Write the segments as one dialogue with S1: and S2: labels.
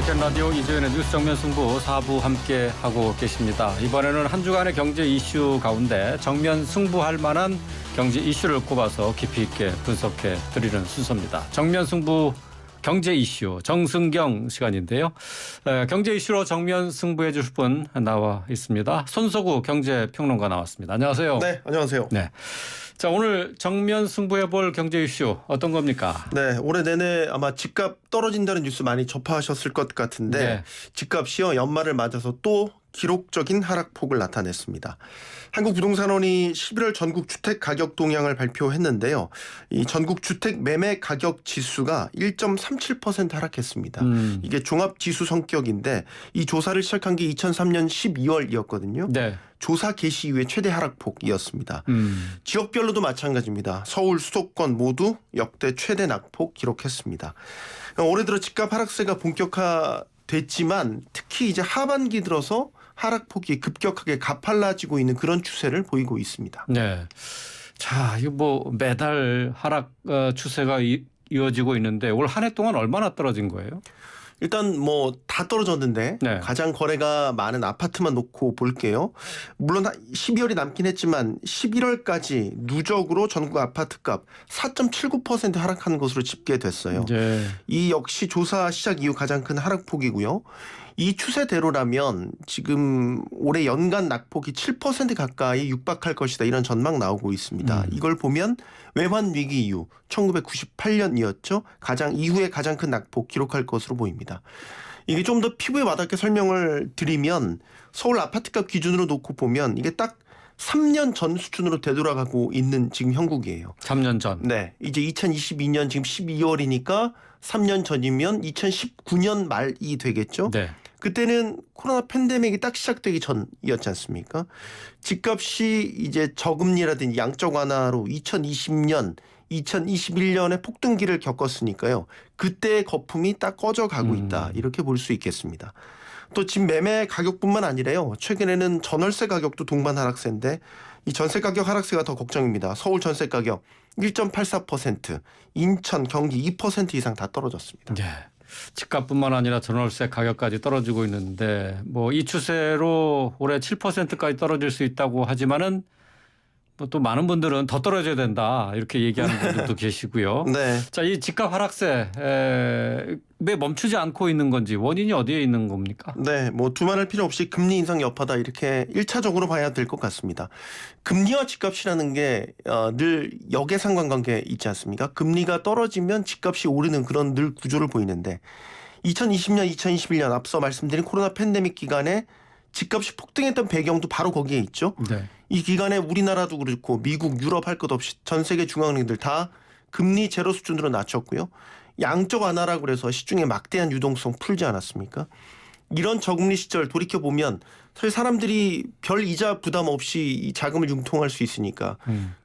S1: YTN 라디오 이재현의 뉴스 정면 승부 4부 함께하고 계십니다. 이번에는 한 주간의 경제 이슈 가운데 정면 승부할 만한 경제 이슈를 꼽아서 깊이 있게 분석해 드리는 순서입니다. 정면 승부 경제 이슈 정승경 시간인데요. 경제 이슈로 정면 승부해 주실 분 나와 있습니다. 손석우 경제평론가 나왔습니다. 안녕하세요.
S2: 네, 안녕하세요.
S1: 네. 자, 오늘 정면 승부해 볼 경제 이슈 어떤 겁니까?
S2: 네, 올해 내내 아마 집값 떨어진다는 뉴스 많이 접하셨을 것 같은데
S1: 네.
S2: 집값이요 연말을 맞아서 또 기록적인 하락폭을 나타냈습니다. 한국부동산원이 11월 전국 주택 가격 동향을 발표했는데요. 이 전국 주택 매매 가격 지수가 1.37% 하락했습니다. 이게 종합 지수 성격인데 이 조사를 시작한 게 2003년 12월이었거든요.
S1: 네.
S2: 조사 개시 이후에 최대 하락폭이었습니다. 지역별로도 마찬가지입니다. 서울, 수도권 모두 역대 최대 낙폭 기록했습니다. 올해 들어 집값 하락세가 본격화됐지만 특히 이제 하반기 들어서 하락폭이 급격하게 가팔라지고 있는 그런 추세를 보이고 있습니다.
S1: 네. 자, 이거 뭐 매달 하락 추세가 이어지고 있는데 올 한 해 동안 얼마나 떨어진 거예요?
S2: 일단 뭐 다 떨어졌는데
S1: 네.
S2: 가장 거래가 많은 아파트만 놓고 볼게요. 물론 12월이 남긴 했지만 11월까지 누적으로 전국 아파트값 4.79% 하락한 것으로 집계됐어요.
S1: 네.
S2: 이 역시 조사 시작 이후 가장 큰 하락폭이고요. 이 추세대로라면 지금 올해 연간 낙폭이 7% 가까이 육박할 것이다 이런 전망 나오고 있습니다. 이걸 보면 외환 위기 이후 1998년이었죠. 이후에 가장 큰 낙폭 기록할 것으로 보입니다. 이게 좀 더 피부에 와닿게 설명을 드리면 서울 아파트값 기준으로 놓고 보면 이게 딱 3년 전 수준으로 되돌아가고 있는 지금 형국이에요.
S1: 3년 전.
S2: 네, 이제 2022년 지금 12월이니까 3년 전이면 2019년 말이 되겠죠.
S1: 네.
S2: 그때는 코로나 팬데믹이 딱 시작되기 전이었지 않습니까? 집값이 이제 저금리라든지 양적 완화로 2020년, 2021년에 폭등기를 겪었으니까요. 그때의 거품이 딱 꺼져가고 있다. 이렇게 볼 수 있겠습니다. 또 집 매매 가격뿐만 아니라요. 최근에는 전월세 가격도 동반 하락세인데 이 전세 가격 하락세가 더 걱정입니다. 서울 전세 가격 1.84%, 인천, 경기 2% 이상 다 떨어졌습니다.
S1: 네. 집값뿐만 아니라 전월세 가격까지 떨어지고 있는데 뭐 이 추세로 올해 7%까지 떨어질 수 있다고 하지만은 뭐 또 많은 분들은 더 떨어져야 된다 이렇게 얘기하는 분들도 계시고요.
S2: 네.
S1: 자, 이 집값 하락세 왜 멈추지 않고 있는 건지 원인이 어디에 있는 겁니까?
S2: 네, 뭐 두말할 필요 없이 금리 인상 여파다 이렇게 1차적으로 봐야 될 것 같습니다. 금리와 집값이라는 게 늘 역의 상관관계 있지 않습니까? 금리가 떨어지면 집값이 오르는 그런 늘 구조를 보이는데 2020년, 2021년 앞서 말씀드린 코로나 팬데믹 기간에 집값이 폭등했던 배경도 바로 거기에 있죠.
S1: 네.
S2: 이 기간에 우리나라도 그렇고 미국, 유럽 할 것 없이 전 세계 중앙은행들 다 금리 제로 수준으로 낮췄고요. 양적 완화라고 그래서 시중에 막대한 유동성 풀지 않았습니까? 이런 저금리 시절 돌이켜보면 사실 사람들이 별 이자 부담 없이 이 자금을 융통할 수 있으니까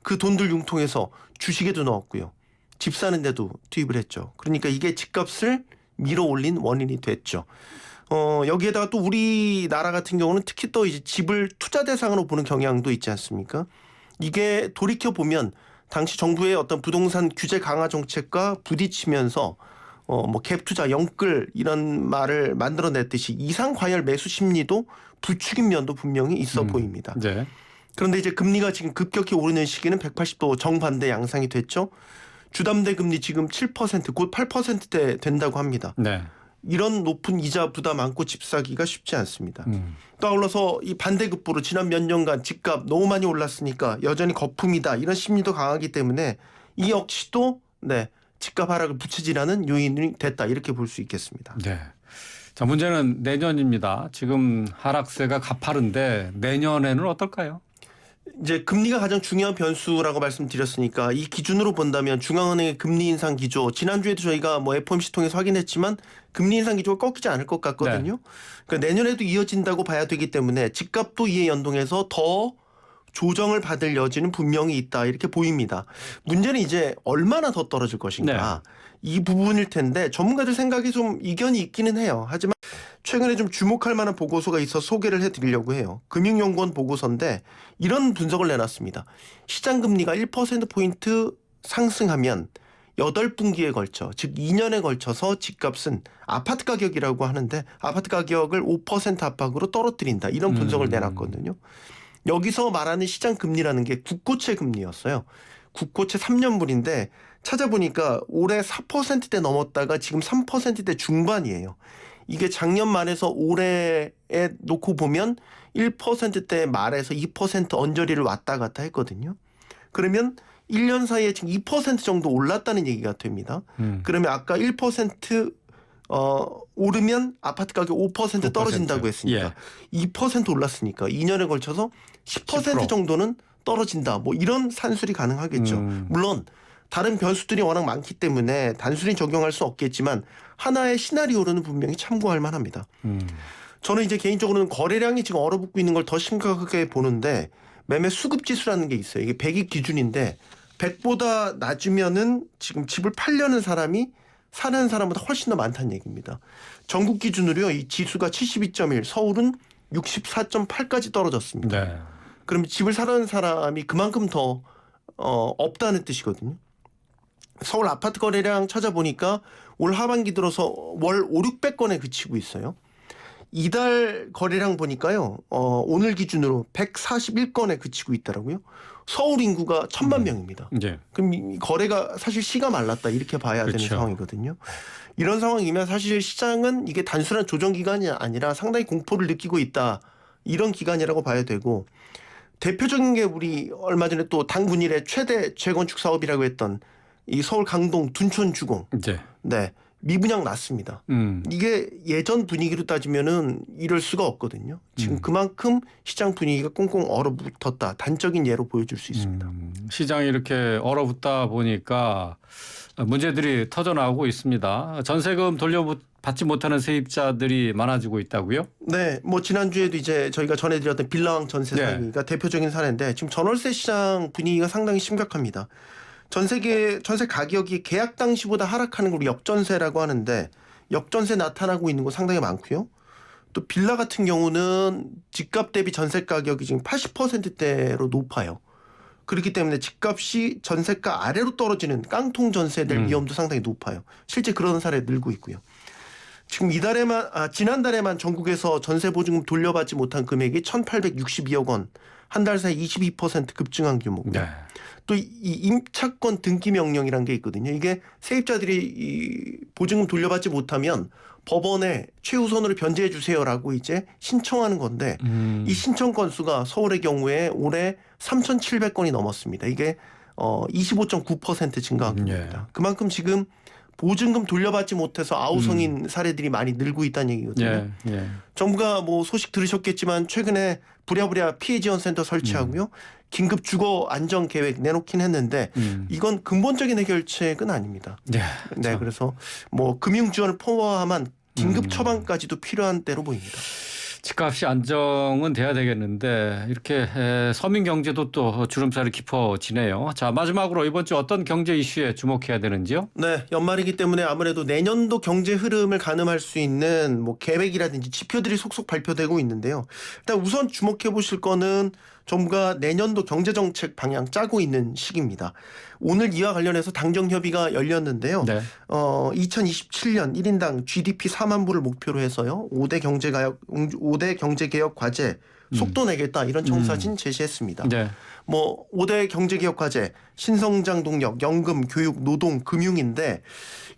S2: 그 돈들 융통해서 주식에도 넣었고요. 집 사는 데도 투입을 했죠. 그러니까 이게 집값을 밀어올린 원인이 됐죠. 여기에다가 또 우리나라 같은 경우는 특히 또 이제 집을 투자 대상으로 보는 경향도 있지 않습니까? 이게 돌이켜보면 당시 정부의 어떤 부동산 규제 강화 정책과 부딪히면서 뭐 갭 투자, 영끌 이런 말을 만들어냈듯이 이상 과열 매수 심리도 부추긴 면도 분명히 있어 보입니다.
S1: 네.
S2: 그런데 이제 금리가 지금 급격히 오르는 시기는 180도 정반대 양상이 됐죠. 주담대 금리 지금 7%, 곧 8%대 된다고 합니다.
S1: 네.
S2: 이런 높은 이자 부담 안고 집 사기가 쉽지 않습니다. 또 아울러서 이 반대급부로 지난 몇 년간 집값 너무 많이 올랐으니까 여전히 거품이다 이런 심리도 강하기 때문에 이 역시도 네, 집값 하락을 부채질하는 요인이 됐다 이렇게 볼 수 있겠습니다.
S1: 네. 자, 문제는 내년입니다. 지금 하락세가 가파른데 내년에는 어떨까요?
S2: 이제 금리가 가장 중요한 변수라고 말씀드렸으니까 이 기준으로 본다면 중앙은행의 금리 인상 기조 지난주에도 저희가 뭐 FOMC 통해서 확인했지만 금리 인상 기조가 꺾이지 않을 것 같거든요.
S1: 네.
S2: 그러니까 내년에도 이어진다고 봐야 되기 때문에 집값도 이에 연동해서 더 조정을 받을 여지는 분명히 있다 이렇게 보입니다. 문제는 이제 얼마나 더 떨어질 것인가 이 부분일 텐데 전문가들 생각이 좀 이견이 있기는 해요. 하지만 최근에 좀 주목할 만한 보고서가 있어 소개를 해드리려고 해요. 금융연구원 보고서인데 이런 분석을 내놨습니다. 시장금리가 1%포인트 상승하면 8분기에 걸쳐 즉 2년에 걸쳐서 집값은 아파트 가격이라고 하는데 아파트 가격을 5% 압박으로 떨어뜨린다. 이런 분석을 내놨거든요. 여기서 말하는 시장 금리라는 게 국고채 금리였어요. 국고채 3년물인데 찾아보니까 올해 4%대 넘었다가 지금 3%대 중반이에요. 이게 작년 말에서 올해에 놓고 보면 1%대 말에서 2% 언저리를 왔다 갔다 했거든요. 그러면 1년 사이에 지금 2% 정도 올랐다는 얘기가 됩니다. 그러면 아까 1% 오르면 아파트 가격 5% 떨어진다고 했으니까 2% 올랐으니까 2년에 걸쳐서 10% 정도는 떨어진다. 뭐 이런 산술이 가능하겠죠. 물론 다른 변수들이 워낙 많기 때문에 단순히 적용할 수 없겠지만 하나의 시나리오로는 분명히 참고할 만합니다. 저는 이제 개인적으로는 거래량이 지금 얼어붙고 있는 걸 더 심각하게 보는데 매매 수급 지수라는 게 있어요. 이게 100이 기준인데 100보다 낮으면은 지금 집을 팔려는 사람이 사는 사람보다 훨씬 더 많다는 얘기입니다. 전국 기준으로요. 이 지수가 72.1, 서울은 64.8까지 떨어졌습니다.
S1: 네.
S2: 그럼 집을 사려는 사람이 그만큼 더 없다는 뜻이거든요. 서울 아파트 거래량 찾아보니까 올 하반기 들어서 월 5,600건에 그치고 있어요. 이달 거래량 보니까요. 오늘 기준으로 141건에 그치고 있더라고요. 서울 인구가 1,000만 명입니다.
S1: 네.
S2: 그럼 이 거래가 사실 씨가 말랐다 이렇게 봐야 되는 상황이거든요. 이런 상황이면 사실 시장은 이게 단순한 조정 기간이 아니라 상당히 공포를 느끼고 있다. 이런 기간이라고 봐야 되고 대표적인 게 우리 얼마 전에 또 당군일의 최대 재건축 사업이라고 했던 이 서울 강동 둔촌 주공. 네. 미분양 났습니다. 이게 예전 분위기로 따지면은 이럴 수가 없거든요. 지금 그만큼 시장 분위기가 꽁꽁 얼어붙었다. 단적인 예로 보여줄 수 있습니다.
S1: 시장이 이렇게 얼어붙다 보니까 문제들이 터져나오고 있습니다. 전세금 돌려받지 못하는 세입자들이 많아지고 있다고요?
S2: 네, 뭐 지난주에도 이제 저희가 전해드렸던 빌라왕 전세 사기가 대표적인 사례인데 지금 전월세 시장 분위기가 상당히 심각합니다. 전세 가격이 계약 당시보다 하락하는 걸 역전세라고 하는데 역전세 나타나고 있는 거 상당히 많고요. 또 빌라 같은 경우는 집값 대비 전세 가격이 지금 80%대로 높아요. 그렇기 때문에 집값이 전세가 아래로 떨어지는 깡통 전세될 위험도 상당히 높아요. 실제 그런 사례 늘고 있고요. 지금 지난달에만 전국에서 전세 보증금 돌려받지 못한 금액이 1,862억 원, 한 달 사이 22% 급증한 규모고요.
S1: 네.
S2: 또 이 임차권 등기 명령이라는 게 있거든요. 이게 세입자들이 이 보증금 돌려받지 못하면 법원에 최우선으로 변제해 주세요라고 이제 신청하는 건데 이 신청 건수가 서울의 경우에 올해 3,700건이 넘었습니다. 이게 25.9% 증가한 겁니다. 그만큼 지금 보증금 돌려받지 못해서 아우성인 사례들이 많이 늘고 있다는 얘기거든요. 정부가 뭐 소식 들으셨겠지만 최근에 부랴부랴 피해 지원 센터 설치하고요. 긴급 주거 안정 계획 내놓긴 했는데 이건 근본적인 해결책은 아닙니다. 네, 그래서 뭐 금융 지원을 포함한 긴급 처방까지도 필요한 때로 보입니다.
S1: 집값이 안정은 돼야 되겠는데 이렇게 서민 경제도 또 주름살이 깊어지네요. 자, 마지막으로 이번 주 어떤 경제 이슈에 주목해야 되는지요?
S2: 네, 연말이기 때문에 아무래도 내년도 경제 흐름을 가늠할 수 있는 뭐 계획이라든지 지표들이 속속 발표되고 있는데요. 일단 우선 주목해 보실 거는 정부가 내년도 경제정책 방향 짜고 있는 시기입니다. 오늘 이와 관련해서 당정협의가 열렸는데요. 2027년 1인당 GDP 4만 불을 목표로 해서요. 5대 경제개혁 과제 속도 내겠다 이런 청사진 제시했습니다. 뭐 5대 경제개혁 과제 신성장 동력, 연금, 교육, 노동, 금융인데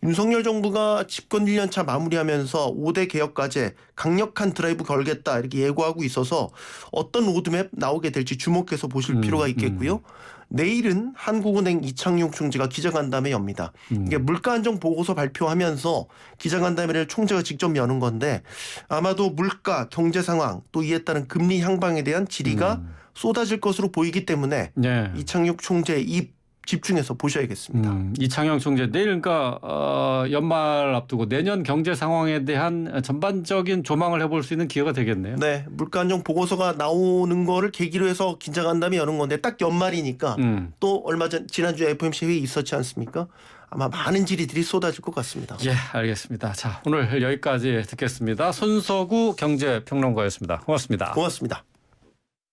S2: 윤석열 정부가 집권 1년차 마무리하면서 5대 개혁 과제 강력한 드라이브 걸겠다 이렇게 예고하고 있어서 어떤 로드맵 나오게 될지 주목해서 보실 필요가 있겠고요. 내일은 한국은행 이창용 총재가 기자간담회 엽니다. 이게 물가 안정 보고서 발표하면서 기자간담회를 총재가 직접 여는 건데 아마도 물가, 경제 상황 또 이에 따른 금리 향방에 대한 질의가 쏟아질 것으로 보이기 때문에 이창용 총재의 입 집중해서 보셔야겠습니다.
S1: 이창용 총재 내일 그러니까 연말 앞두고 내년 경제 상황에 대한 전반적인 조망을 해볼 수 있는 기회가 되겠네요.
S2: 네, 물가 안정 보고서가 나오는 거를 계기로 해서 긴장한다음에 여는 건데 딱 연말이니까 또 얼마 전 지난주에 FOMC 회의 있었지 않습니까? 아마 많은 질의들이 쏟아질 것 같습니다.
S1: 예, 알겠습니다. 자, 오늘 여기까지 듣겠습니다. 손석우 경제평론가였습니다. 고맙습니다.
S2: 고맙습니다.